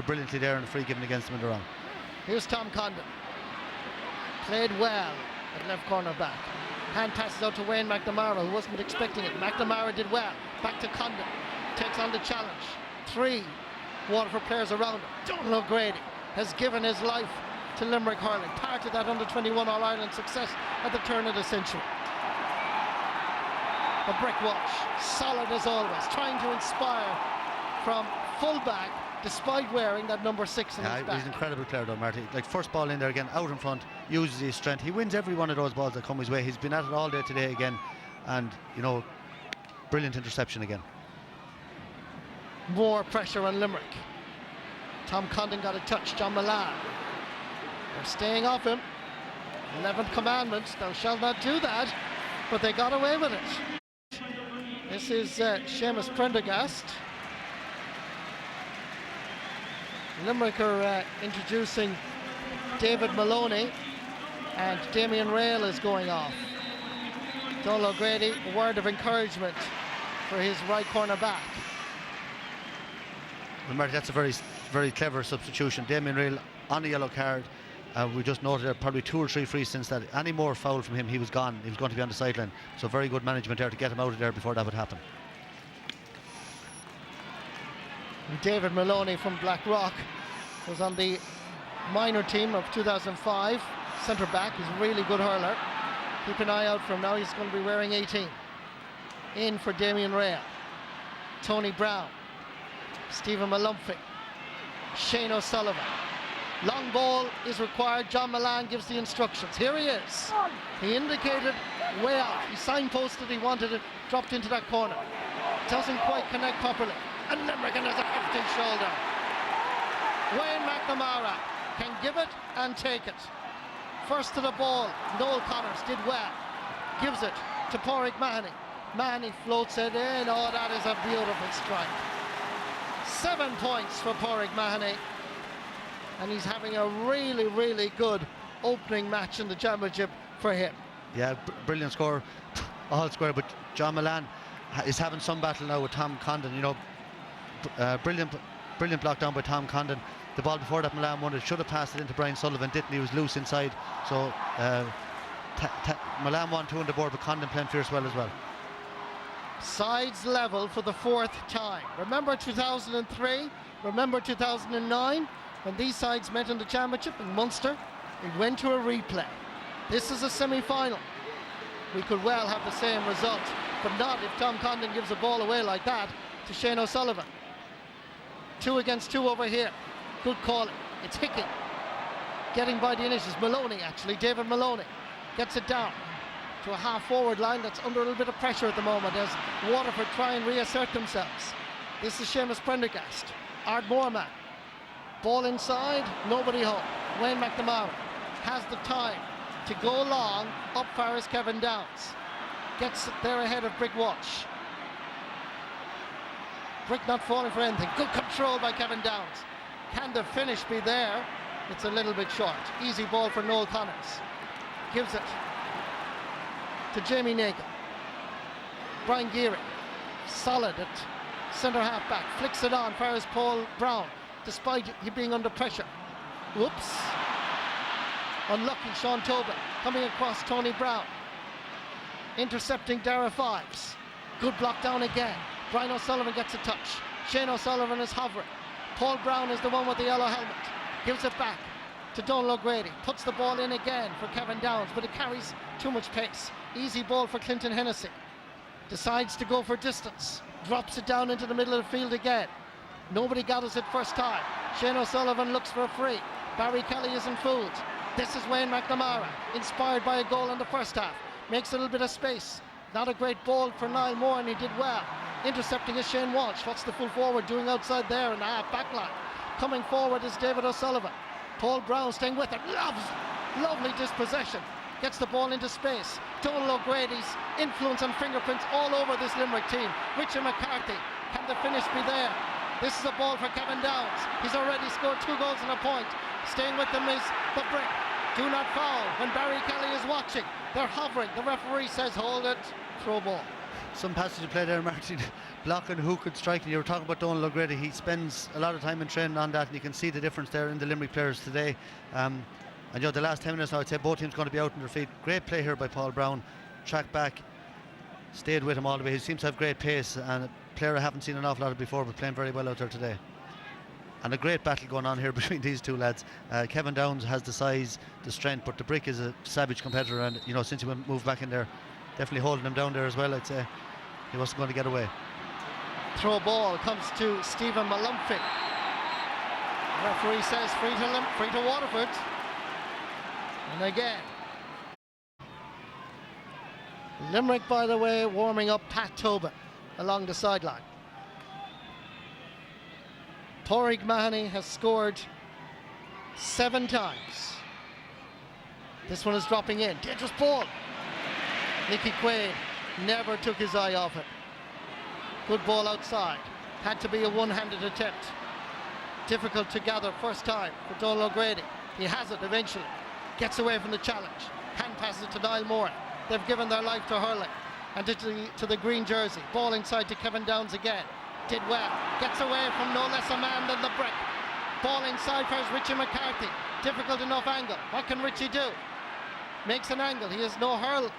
brilliantly there and a free given against him in the round. Here's Tom Condon. Played well at left corner back. Hand passes out to Wayne McNamara, who wasn't expecting it. McNamara did well. Back to Condon. Takes on the challenge. 3 Waterford players around him. Donald O'Grady has given his life to Limerick hurling. Part of that under-21 All-Ireland success at the turn of the century. A brick Walsh, solid as always, trying to inspire from full-back despite wearing that number 6 in his back. He's an incredible player though, Marty. Like, first ball in there again, out in front, uses his strength. He wins every one of those balls that come his way. He's been at it all day today again, and you know, brilliant interception again. More pressure on Limerick. Tom Condon got a touch. John Milan. They're staying off him. 11th commandment, thou shalt not do that, but they got away with it. This is Seamus Prendergast. Limerick are introducing David Maloney, and Damien Rail is going off. Donald O'Grady, a word of encouragement for his right corner back. Well, Marty, that's a very, very clever substitution. Damien Rail on a yellow card. We just noted there probably 2 or 3 frees since that. Any more foul from him, he was gone. He was going to be on the sideline. So very good management there to get him out of there before that would happen. David Maloney from Blackrock was on the minor team of 2005. Centre back, he's a really good hurler. Keep an eye out for him now. He's going to be wearing 18. In for Damien Rail. Tony Brown. Stephen Malumphy. Shane O'Sullivan. Long ball is required. John Milan gives the instructions. Here he is. He indicated way out. He signposted he wanted it dropped into that corner. Doesn't quite connect properly. And Limerick has a hefty shoulder. Wayne McNamara can give it and take it. First to the ball, Noel Connors did well. Gives it to Pádraig Mahoney. Mahoney floats it in. Oh, that is a beautiful strike. 7 points for Pádraig Mahoney. And he's having a really, really good opening match in the championship for him. Yeah, brilliant score, all square, but John Milan is having some battle now with Tom Condon. You know, brilliant block down by Tom Condon. The ball before that Milan won it, should have passed it into Brian Sullivan, didn't he? Was loose inside, so Milan won 2 on the board, but Condon playing fierce well as well. Sides level for the 4th time. Remember 2003? Remember 2009? When these sides met in the championship in Munster, it went to a replay. This is a semi-final. We could well have the same result, but not if Tom Condon gives a ball away like that to Shane O'Sullivan. 2 against 2 over here. Good calling. It's Hickey. Getting by the initials. Maloney, actually. David Maloney gets it down to a half-forward line that's under a little bit of pressure at the moment as Waterford try and reassert themselves. This is Seamus Prendergast. Ard Moorman. Ball inside, nobody home. Wayne McNamara has the time to go long. Up far is Kevin Downs. Gets it there ahead of Brick Walsh. Brick not falling for anything. Good control by Kevin Downs. Can the finish be there? It's a little bit short. Easy ball for Noel Connors. Gives it to Jamie Nagle. Brian Geary, solid at centre half back. Flicks it on, fires Paul Brown, despite he being under pressure. Whoops. Unlucky Sean Tobin coming across Tony Brown. Intercepting Dara Fives. Good block down again. Brian O'Sullivan gets a touch. Shane O'Sullivan is hovering. Paul Brown is the one with the yellow helmet. Gives it back to Donald O'Grady. Puts the ball in again for Kevin Downs, but it carries too much pace. Easy ball for Clinton Hennessy. Decides to go for distance. Drops it down into the middle of the field again. Nobody got us it first time. Shane O'Sullivan looks for a free. Barry Kelly isn't fooled. This is Wayne McNamara, inspired by a goal in the first half. Makes a little bit of space. Not a great ball for Niall Moore, and he did well. Intercepting is Shane Walsh. What's the full forward doing outside there in the half back line? Coming forward is David O'Sullivan. Paul Brown staying with it. Lovely dispossession. Gets the ball into space. Donald O'Grady's influence and fingerprints all over this Limerick team. Richard McCarthy. Can the finish be there? This is a ball for Kevin Downs. He's already scored 2 goals and a point. Staying with them is the Brick. Do not foul when Barry Kelly is watching. They're hovering. The referee says hold it. Throw ball. some passage of play there, Martin, blocking who could strike. And you were talking about Donald O'Grady. He spends a lot of time in training on that, and you can see the difference there in the Limerick players today. And you know, the last 10 minutes now, I'd say both teams going to be out on their feet. Great play here by Paul Brown. Track back, stayed with him all the way. He seems to have great pace, and a player I haven't seen an awful lot of before, but playing very well out there today. And a great battle going on here between these two lads. Kevin Downs has the size, the strength, but the Brick is a savage competitor, and you know, since he moved back in there, definitely holding him down there as well. I'd say he wasn't going to get away. Throw ball comes to Stephen Malumphey. Referee says free to Waterford. And again, Limerick, by the way, warming up Pat Tobin along the sideline. Pádraig Mahoney has scored 7 times. This one is dropping in. Dangerous ball. Nicky Quaid never took his eye off it. Good ball outside. Had to be a one-handed attempt. Difficult to gather first time for Donald O'Grady. He has it eventually. Gets away from the challenge. Hand passes it to Niall Moore. They've given their life to hurling. And to the green jersey. Ball inside to Kevin Downs again. Did well. Gets away from no less a man than the Brick. Ball inside for Richie McCarthy. Difficult enough angle. What can Richie do? Makes an angle. He has no hurl.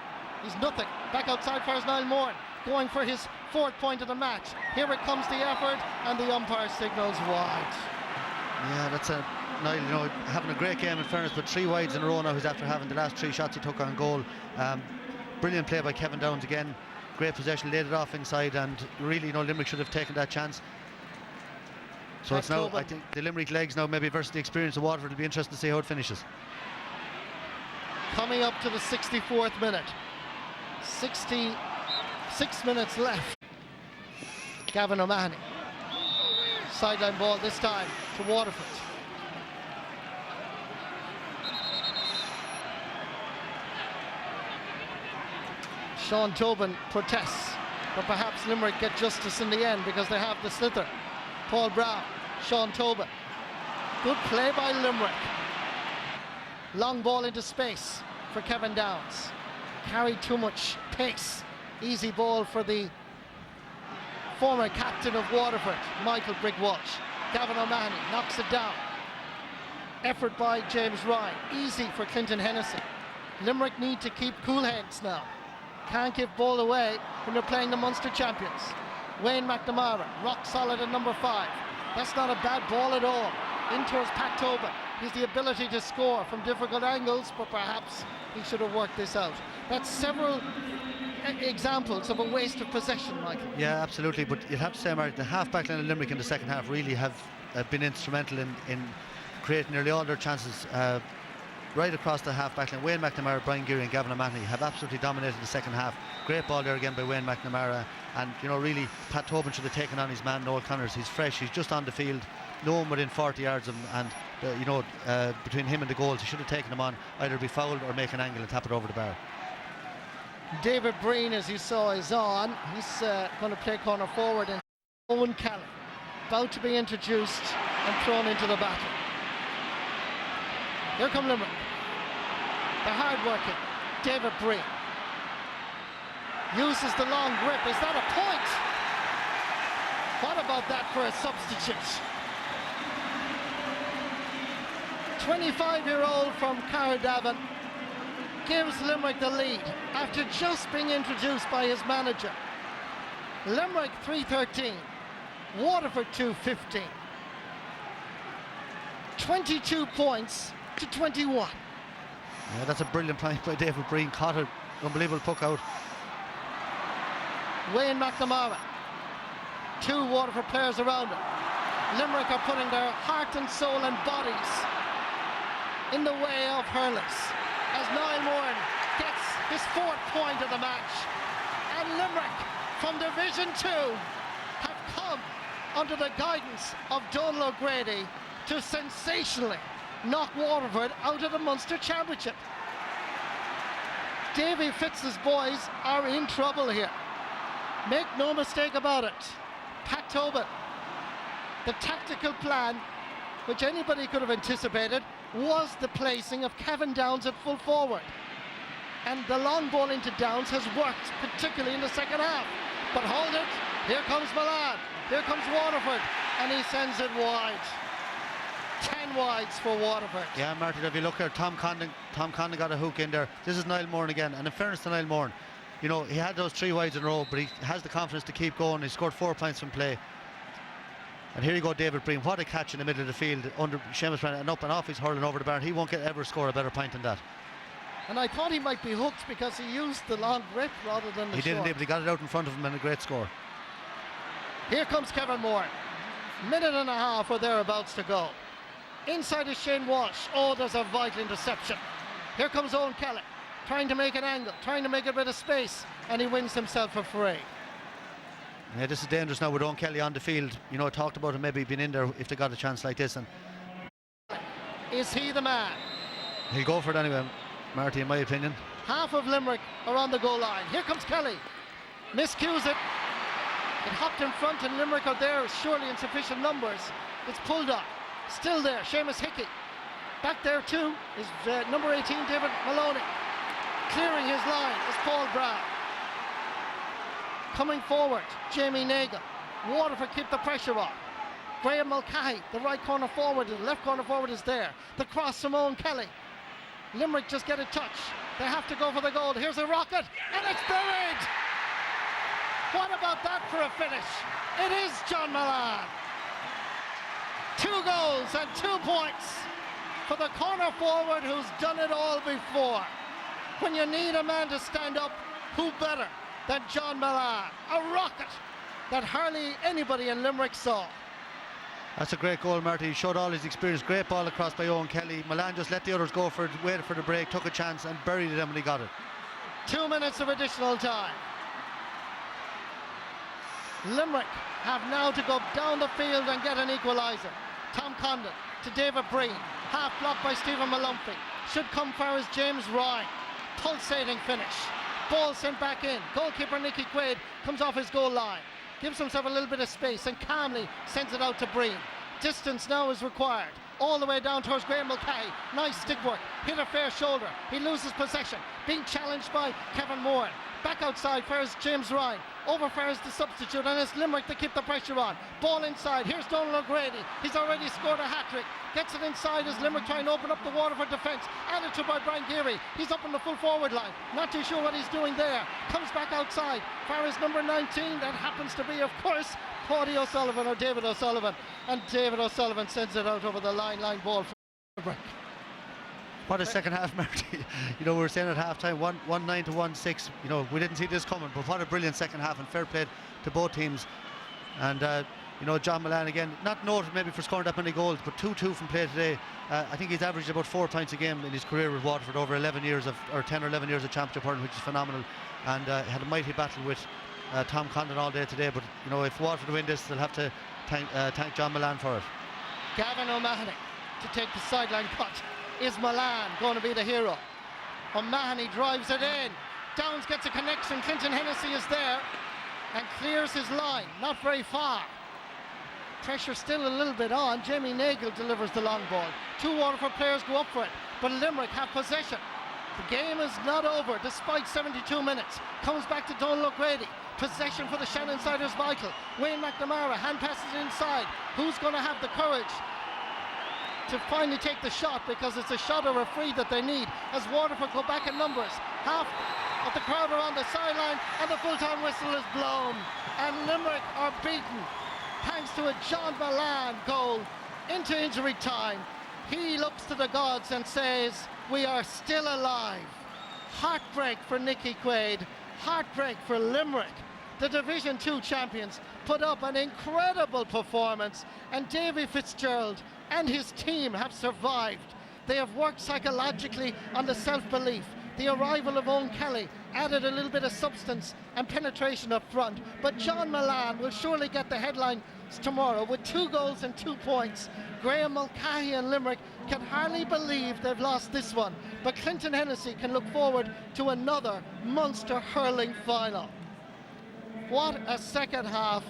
He's nothing. Back outside for Niall Moore. Going for his 4th point of the match. Here it comes, the effort, and the umpire signals wide. Yeah, that's Niall, you know, having a great game in fairness, but 3 wides in a row now. He's after having the last 3 shots he took on goal. Brilliant play by Kevin Downs again. Great possession, laid it off inside, and really, you know, Limerick should have taken that chance. So it's now, I think, the Limerick legs now, maybe versus the experience of Waterford. It'll be interesting to see how it finishes. Coming up to the 64th minute. 66 minutes left. Gavin O'Mahony. Sideline ball this time to Waterford. Sean Tobin protests, but perhaps Limerick get justice in the end because they have the slither. Paul Brown, Sean Tobin. Good play by Limerick. Long ball into space for Kevin Downs. Carried too much pace. Easy ball for the former captain of Waterford, Michael Brick Walsh. Gavin O'Mahony knocks it down. Effort by James Ryan. Easy for Clinton Hennessy. Limerick need to keep cool heads now. Can't give ball away when they're playing the Munster champions. Wayne McNamara, rock solid at number 5. That's not a bad ball at all. In towards Pat Tobin. He's the ability to score from difficult angles, but perhaps he should have worked this out. That's several examples of a waste of possession, Michael. Yeah, absolutely, but you'd have to say, Mark, the half-back line of Limerick in the second half really have been instrumental in creating nearly all their chances right across the half-back line. Wayne McNamara, Brian Geary and Gavin O'Mahony have absolutely dominated the second half. Great ball there again by Wayne McNamara, and you know, really Pat Tobin should have taken on his man Noel Connors. He's fresh, he's just on the field, no one within 40 yards of him, and you know, between him and the goals, he should have taken him on, either be fouled or make an angle and tap it over the bar. David Breen, as you saw, is on. He's going to play corner forward, and Owen Callan about to be introduced and thrown into the battle. Here come Limerick. The hard-working David Breen uses the long grip. Is that a point? What about that for a substitute? 25-year-old from Carradavin gives Limerick the lead after just being introduced by his manager. Limerick 3-13, Waterford 2-15. 22 points to 21. Yeah, that's a brilliant point by David Breen. Caught an unbelievable puck out. Wayne McNamara. 2 Waterford players around him. Limerick are putting their heart and soul and bodies in the way of hurlers as Niall Moore gets his 4th point of the match. And Limerick from Division 2 have come under the guidance of Donald O'Grady to sensationally knock Waterford out of the Munster Championship. Davy Fitz's boys are in trouble here. Make no mistake about it. Pat Tobin, the tactical plan, which anybody could have anticipated, was the placing of Kevin Downs at full forward. And the long ball into Downs has worked, particularly in the second half. but hold it. Here comes Milan. Here comes Waterford, and he sends it wide. 10 wides for Waterford. Yeah, Martin, if you look here, Tom Condon got a hook in there. This is Niall Moran again, and in fairness to Niall Moran, you know, he had those 3 wides in a row, but he has the confidence to keep going. He scored 4 points from play. And here you go, David Breen. What a catch in the middle of the field under Seamus Brennan, and up and off he's hurling over the bar. He won't ever score a better point than that. And I thought he might be hooked because he used the long grip rather than the short. He didn't, but he got it out in front of him and a great score. Here comes Kevin Moore. Minute and a half or thereabouts to go. Inside is Shane Walsh. Oh, there's a vital interception. Here comes Owen Kelly, trying to make an angle, trying to make a bit of space, and he wins himself a free. Yeah, this is dangerous now with Owen Kelly on the field. You know, I talked about him maybe being in there if they got a chance like this. And is he the man? He'll go for it anyway, Marty, in my opinion. Half of Limerick are on the goal line. Here comes Kelly. Miscues it. It hopped in front and Limerick are there, surely in sufficient numbers. It's pulled up. Still there, Seamus Hickey. Back there too is number 18, David Maloney. Clearing his line is Paul Brown. Coming forward, Jamie Nagle. Waterford keep the pressure on. Graham Mulcahy, the right corner forward, the left corner forward is there. The cross from Owen Kelly. Limerick just get a touch. They have to go for the goal. Here's a rocket, and it's buried! What about that for a finish? It is John Milan. 2 goals and 2 points for the corner forward who's done it all before. When you need a man to stand up, who better than John Milan? A rocket that hardly anybody in Limerick saw. That's a great goal, Marty. He showed all his experience. Great ball across by Owen Kelly. Milan just let the others go for it, waited for the break, took a chance and buried it when he got it. 2 minutes of additional time. Limerick have now to go down the field and get an equaliser. Tom Condon to David Breen. Half blocked by Stephen Malumphey. Should come far as James Ryan. Pulsating finish. Ball sent back in. Goalkeeper Nicky Quaid comes off his goal line. Gives himself a little bit of space and calmly sends it out to Breen. Distance now is required. All the way down towards Graham Mulcahy. Nice stick work. Hit a fair shoulder. He loses possession. Being challenged by Kevin Moore. Back outside, fares James Ryan. Over fares the substitute, and it's Limerick to keep the pressure on. Ball inside. Here's Donald O'Grady. He's already scored a hat-trick. Gets it inside as Limerick try and open up the Waterford defence. Added to by Brian Geary. He's up on the full forward line. Not too sure what he's doing there. Comes back outside. Fares number 19. That happens to be, of course, Paddy O'Sullivan or David O'Sullivan. And David O'Sullivan sends it out over the line ball for Limerick. What a second half, Marty. You know, we were saying at half time 1-9 to 1-6. You know, we didn't see this coming, but what a brilliant second half, and fair play to both teams. And you know, John Milan again, not noted maybe for scoring that many goals, but 2-2 from play today. I think he's averaged about 4 points a game in his career with Waterford over 11 years of, or 10 or 11 years of championship hurling, which is phenomenal. And had a mighty battle with Tom Condon all day today. But you know, if Waterford win this, they'll have to thank John Milan for it. Gavin O'Mahony to take the sideline cut. Is Milan going to be the hero? O'Mahony drives it in. Downs gets a connection. Clinton Hennessy is there and clears his line. Not very far. Pressure still a little bit on. Jamie Nagle delivers the long ball. 2 Waterford players go up for it, but Limerick have possession. The game is not over despite 72 minutes. Comes back to Donald O'Grady. Possession for the Shannon side is vital. Wayne McNamara hand passes inside. Who's going to have the courage to finally take the shot, because it's a shot or a free that they need as Waterford go back in numbers. Half of the crowd are on the sideline and the full-time whistle is blown and Limerick are beaten thanks to a John Milan goal into injury time. He looks to the gods and says, we are still alive. Heartbreak for Nicky Quaid, heartbreak for Limerick. The Division 2 champions put up an incredible performance, and Davy Fitzgerald and his team have survived. They have worked psychologically on the self-belief. The arrival of Owen Kelly added a little bit of substance and penetration up front, but John Milan will surely get the headlines tomorrow with 2 goals and 2 points. Graham Mulcahy and Limerick can hardly believe they've lost this one, but Clinton Hennessy can look forward to another Munster hurling final. What a second half,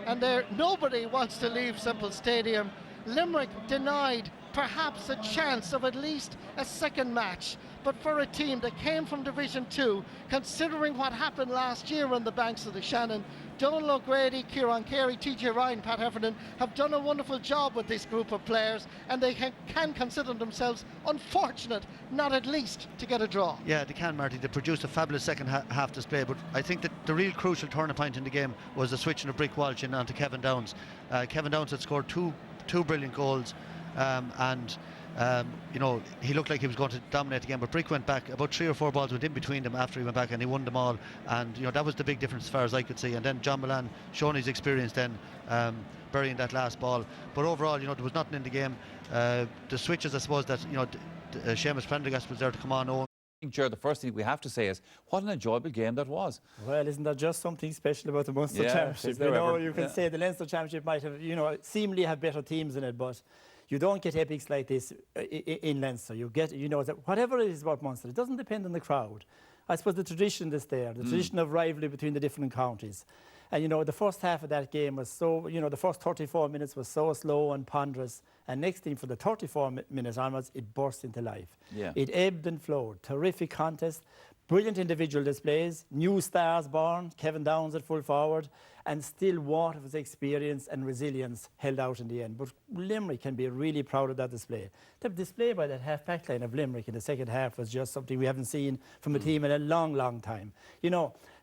and nobody wants to leave Semple Stadium. Limerick denied perhaps a chance of at least a second match, but for a team that came from Division 2, considering what happened last year on the banks of the Shannon, Donald O'Grady, Kieran Carey, TJ Ryan, Pat Heffernan have done a wonderful job with this group of players, and they can consider themselves unfortunate not at least to get a draw. Yeah, they can, Marty. They produced a fabulous second half display, but I think that the real crucial turning point in the game was the switching of Brick Walsh in onto Kevin Downs. Kevin Downs had scored two brilliant goals, and he looked like he was going to dominate again, but Brick went back. About 3 or 4 balls went in between them after he went back, and he won them all. And that was the big difference as far as I could see. And then John Milan showing his experience then, burying that last ball. But overall, there was nothing in the game. The switches, I suppose, that Seamus Prendergast was there to come on. I think, Ger, the first thing we have to say is what an enjoyable game that was. Well, isn't there just something special about the Munster Championship? You can say the Leinster Championship might have, seemingly have better teams in it, but you don't get epics like this in Leinster. You get, that whatever it is about Munster, it doesn't depend on the crowd. I suppose the tradition that's there, the tradition of rivalry between the different counties. And, the first half of that game was so, the first 34 minutes was so slow and ponderous. And next thing, for the 34 minutes onwards, it burst into life. Yeah. It ebbed and flowed. Terrific contest, brilliant individual displays, new stars born, Kevin Downs at full forward, and still Waterford's experience and resilience held out in the end. But Limerick can be really proud of that display. The display by that half-back line of Limerick in the second half was just something we haven't seen from a team in a long, long time.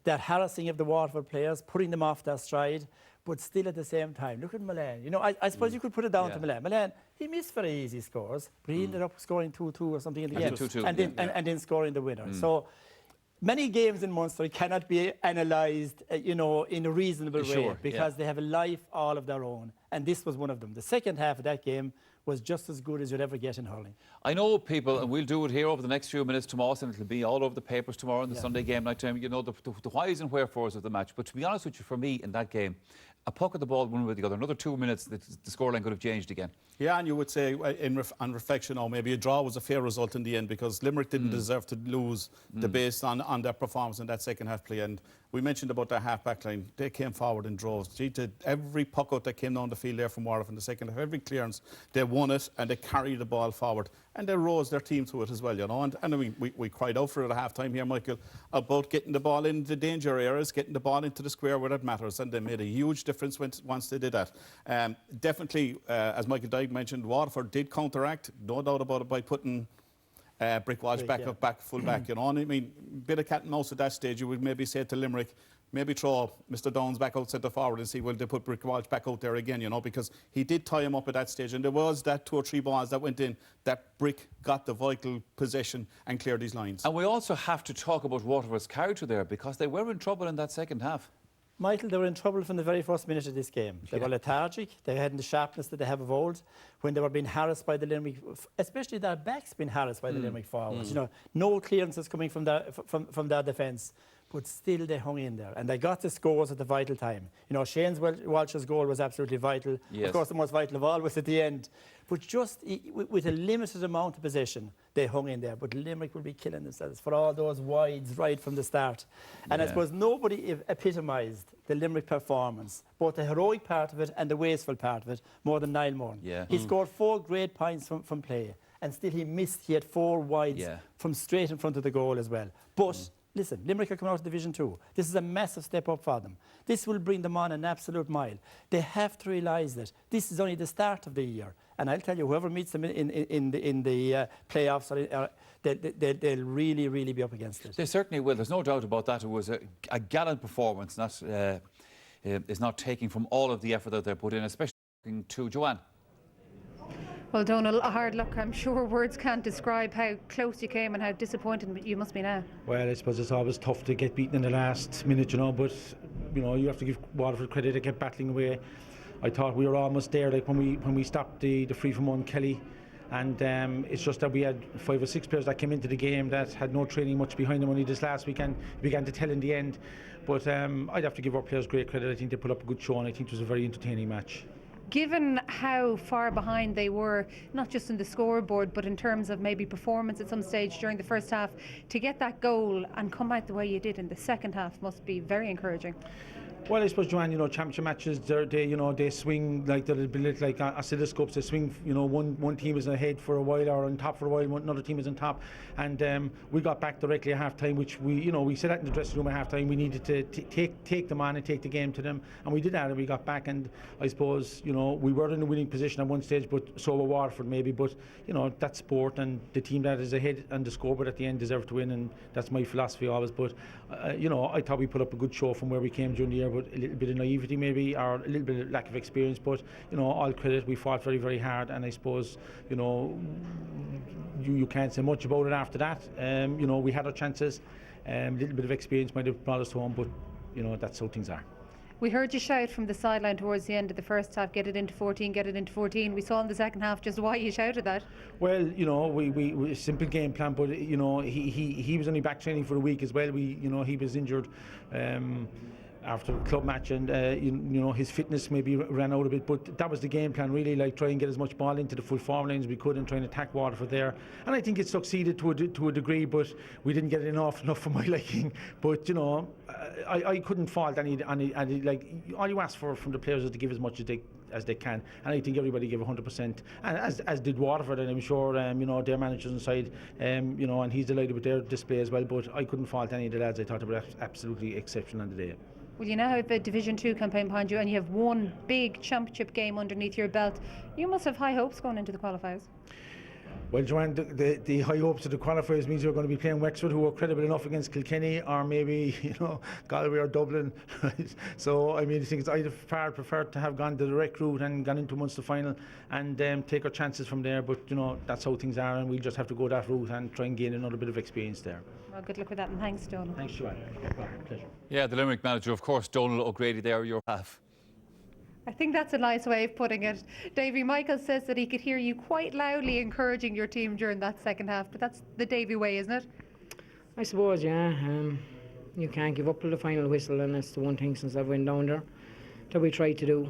That harassing of the Waterford players, putting them off their stride, but still at the same time, look at Milan. I suppose you could put it down to Milan. Milan, he missed very easy scores, but he ended up scoring 2-2 or something in the end, 2-2, and then scoring the winner. So many games in Munster cannot be analysed, in a reasonable way, because they have a life all of their own, and this was one of them. The second half of that game was just as good as you'd ever get in hurling. I know people, and we'll do it here over the next few minutes tomorrow, and it'll be all over the papers tomorrow in the Sunday game night time, the whys and wherefores of the match. But to be honest with you, for me, in that game, a puck at the ball one way or the other, another 2 minutes, the scoreline could have changed again. Yeah, and you would say, on reflection, maybe a draw was a fair result in the end, because Limerick didn't deserve to lose the base on their performance in that second half play. And we mentioned about their half-back line. They came forward in droves. Every puck out that came down the field there from Waterford in the second half, every clearance, they won it and they carried the ball forward. And they rose their team to it as well, And we cried out for it at half-time here, Michael, about getting the ball in the danger areas, getting the ball into the square where it matters. And they made a huge difference once they did that. Definitely, as Michael Dyke mentioned, Waterford did counteract, no doubt about it, by putting Brick Walsh back full back, bit of cat and mouse at that stage. You would maybe say to Limerick, maybe throw Mr. Downs back out centre forward and see, will they put Brick Walsh back out there again, because he did tie him up at that stage, and there was that 2 or 3 balls that went in that Brick got the vital possession and cleared his lines. And we also have to talk about Waterford's character there, because they were in trouble in that second half. Michael, they were in trouble from the very first minute of this game. They were lethargic. They hadn't the sharpness that they have of old. When they were being harassed by the Limerick, especially their backs being harassed by the Limerick forwards. No clearances coming from their defence, but still they hung in there. And they got the scores at the vital time. Shane Walsh's goal was absolutely vital. Yes. Of course, the most vital of all was at the end. But just with a limited amount of possession, they hung in there. But Limerick will be killing themselves for all those wides right from the start. And I suppose nobody epitomised the Limerick performance, both the heroic part of it and the wasteful part of it, more than Niall Moran. Yeah. He scored 4 great points from play, and still he missed. He had 4 wides from straight in front of the goal as well. But listen, Limerick are coming out of Division 2. This is a massive step up for them. This will bring them on an absolute mile. They have to realise that this is only the start of the year. And I'll tell you, whoever meets them in the playoffs, they'll really, really be up against it. They certainly will. There's no doubt about that. It was a gallant performance. Is not taking from all of the effort that they put in, especially to Joanne. Well, Donal, a hard luck. I'm sure words can't describe how close you came and how disappointed you must be now. Well, I suppose it's always tough to get beaten in the last minute, but you have to give Waterford credit. They kept battling away. I thought we were almost there, like when we stopped the free from one Kelly, and it's just that we had 5 or 6 players that came into the game that had no training much behind them only this last weekend. It began to tell in the end, but I'd have to give our players great credit. I think they put up a good show, and I think it was a very entertaining match. Given how far behind they were, not just in the scoreboard, but in terms of maybe performance at some stage during the first half, to get that goal and come out the way you did in the second half must be very encouraging. Well, I suppose, Joanne, championship matches, they swing like they're a bit like oscilloscopes. They swing, one team is ahead for a while or on top for a while, another team is on top. And we got back directly at half-time, which we said that in the dressing room at half-time. We needed to take them on and take the game to them. And we did that, and we got back. And I suppose, we were in a winning position at one stage, but so were Waterford maybe. But, that's sport, and the team that is ahead on the scoreboard at the end deserve to win. And that's my philosophy always. But, I thought we put up a good show from where we came during the year. But a little bit of naivety maybe, or a little bit of lack of experience, but all credit, we fought very, very hard, and I suppose you can't say much about it after that. We had our chances, a little bit of experience might have brought us home, but that's how things are. We heard you shout from the sideline towards the end of the first half, get it into 14, get it into 14. We saw in the second half just why you shouted that. Well, we simple game plan, but he was only back training for a week as well. He was injured after the club match, and his fitness maybe ran out a bit, but that was the game plan really, like try and get as much ball into the full forward lines as we could and try and attack Waterford there, and I think it succeeded to a degree, but we didn't get it enough for my liking. But I couldn't fault any like, all you ask for from the players is to give as much as they can, and I think everybody gave 100%, and as did Waterford, and I'm sure their managers inside, and he's delighted with their display as well. But I couldn't fault any of the lads. I thought they were absolutely exceptional on the day. Well, you now have a Division 2 campaign behind you, and you have one big championship game underneath your belt. You must have high hopes going into the qualifiers. Well, Joanne, the high hopes of the qualifiers means you're going to be playing Wexford, who are credible enough against Kilkenny, or maybe Galway or Dublin. Right? So I think I'd have far preferred to have gone the direct route and gone into Munster final and take our chances from there. But that's how things are, and we'll just have to go that route and try and gain another bit of experience there. Well, good luck with that, and thanks, Donald. Thanks, Joanne. Pleasure. Yeah, the Limerick manager, of course, Donald O'Grady there, your half. I think that's a nice way of putting it. Davy, Michael says that he could hear you quite loudly encouraging your team during that second half, but that's the Davy way, isn't it? I suppose, yeah. You can't give up till the final whistle, and that's the one thing since I went down there that we tried to do.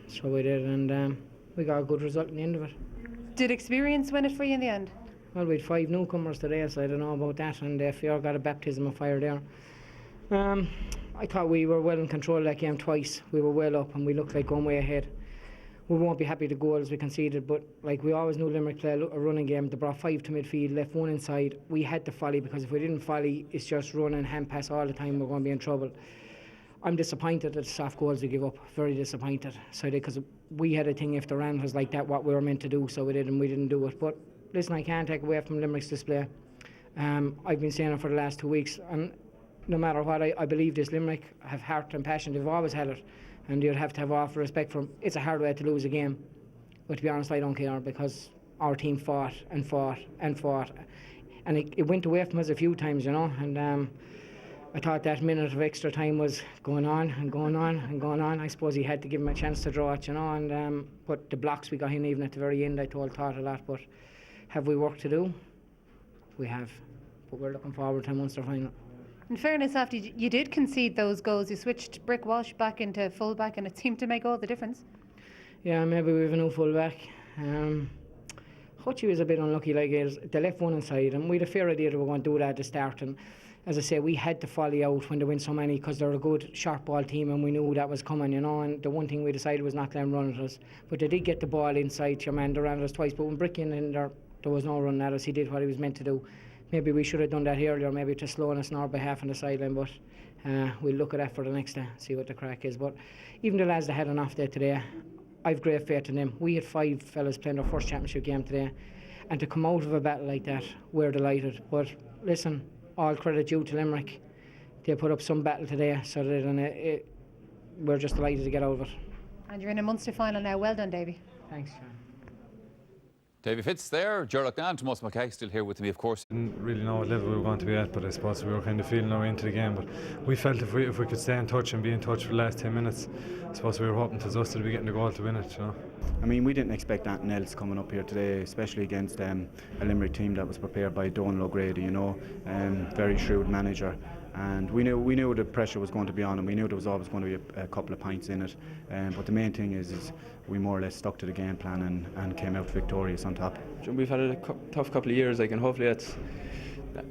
So we did, and we got a good result in the end of it. Did experience win it for you in the end? Well, we had 5 newcomers today, so I don't know about that, and FAR got a baptism of fire there. I thought we were well in control of that game twice. We were well up and we looked like going way ahead. We won't be happy with the goals we conceded, but like we always knew Limerick played a running game. They brought 5 to midfield, left 1 inside. We had to volley, because if we didn't volley, it's just run and hand pass all the time. We're going to be in trouble. I'm disappointed at the soft goals we give up. Very disappointed. So because we had a thing, if the run was like that, what we were meant to do, so we did, and we didn't do it. But listen, I can't take away from Limerick's display. I've been saying it for the last 2 weeks, and no matter what, I believe this Limerick have heart and passion. They've always had it, and you'd have to have awful respect for them. It's a hard way to lose a game, but to be honest, I don't care, because our team fought and fought and fought, and it went away from us a few times, and I thought that minute of extra time was going on and going on and going on. I suppose he had to give him a chance to draw it, and but the blocks we got in even at the very end, I thought a lot. But have we work to do? We have, but we're looking forward to a Munster final. In fairness, after you did concede those goals, you switched Brick Walsh back into full-back, and it seemed to make all the difference. Yeah, maybe we have a new full-back. Hutchie was a bit unlucky, like they left 1 inside, and we had a fair idea that we were going to do that at the start. And as I say, we had to volley out when they win so many, because they're a good sharp ball team, and we knew that was coming, and the one thing we decided was not to let them run at us. But they did get the ball inside, your man, they ran at us twice, but when Brick in there was no run at us. He did what he was meant to do. Maybe we should have done that earlier, maybe to slow us on our behalf on the sideline, but we'll look at that for the next day, see what the crack is. But even the lads that had an off day today, I've great faith in them. We had 5 fellas playing their first championship game today, and to come out of a battle like that, we're delighted. But listen, all credit due to Limerick. They put up some battle today, so that we're just delighted to get out of it. And you're in a Munster final now. Well done, Davy. Thanks, John. Davy Fitz there, Gerald Gann, Tomas McKay still here with me, of course. Didn't really know what level we were going to be at, but I suppose we were kind of feeling our way into the game. But we felt if we could stay in touch and be in touch for the last 10 minutes, I suppose we were hoping to us to be getting the goal to win it. I mean, we didn't expect anything else coming up here today, especially against a Limerick team that was prepared by Donald O'Grady, very shrewd manager. And we knew the pressure was going to be on, and we knew there was always going to be a couple of points in it. But the main thing is we more or less stuck to the game plan and came out victorious on top. We've had a tough couple of years, and hopefully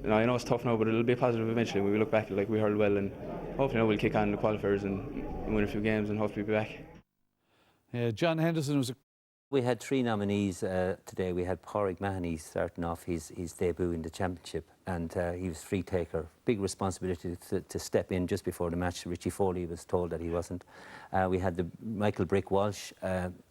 No, I know it's tough now, but it'll be positive eventually when we look back. Like, we hurled well, and hopefully now we'll kick on in the qualifiers and win a few games and hopefully be back. John Henderson was We had 3 nominees today. We had Pádraig Mahoney starting off his debut in the championship, and he was free taker. Big responsibility to step in just before the match. Richie Foley was told that he wasn't. We had the Michael Brick Walsh,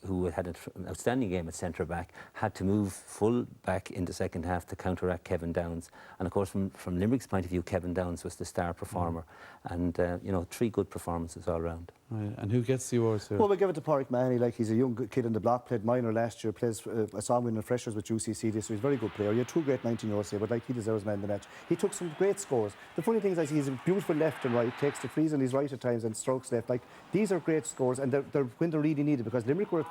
who had an outstanding game at centre back, had to move full back in the second half to counteract Kevin Downs. And of course, from Limerick's point of view, Kevin Downs was the star performer. And you know, 3 good performances all round. Right. And who gets the awards here? Well, we give it to Pádraig Mahoney. Like, he's a young kid in the block, played minor last year, plays. I saw him winning freshers with UCC this year. He's a very good player. He had 2 great 19-year-olds here, but like, he deserves man of the match. He took some great scores. The funny thing is, I see he's a beautiful left and right, takes the freeze on his right at times and strokes left. Like, these are great scores, and they're when they're really needed, because Limerick were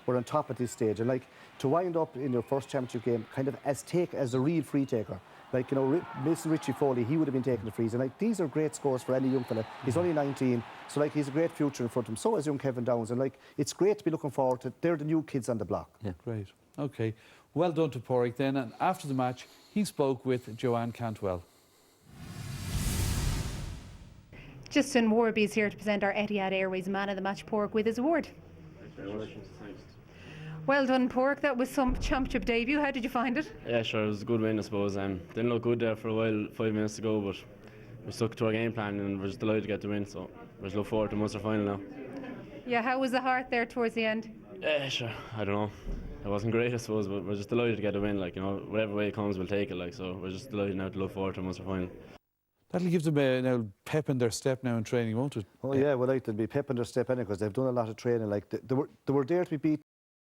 on top at this stage, and like, to wind up in your first championship game kind of as a real free taker. Like, you know, Mr. Richie Foley, he would have been taking the freeze, and like, these are great scores for any young fella. He's only 19, so like, he's a great future in front of him. So is young Kevin Downs, and like, it's great to be looking forward to. They're the new kids on the block. Yeah. Great. Okay. Well done to Pádraig then. And after the match, he spoke with Joanne Cantwell. Justin Warby is here to present our Etihad Airways Man of the Match, Pádraig, with his award. Well done, Pádraig. That was some championship debut. How did you find it? Yeah, sure, it was a good win, I suppose. Didn't look good there for a while, 5 minutes to go, but we stuck to our game plan and we're just delighted to get the win. So we're just looking forward to the Munster final now. Yeah, how was the heart there towards the end? Yeah, sure. I don't know. It wasn't great, I suppose, but we're just delighted to get a win. Like, you know, whatever way it comes, we'll take it. Like, so we're just delighted now to look forward to the Munster final. That'll give them now pep in their step now in training, won't it? Oh yeah, well, like, they'll be pep in their step anyway, because they've done a lot of training. Like, they were there to be beaten.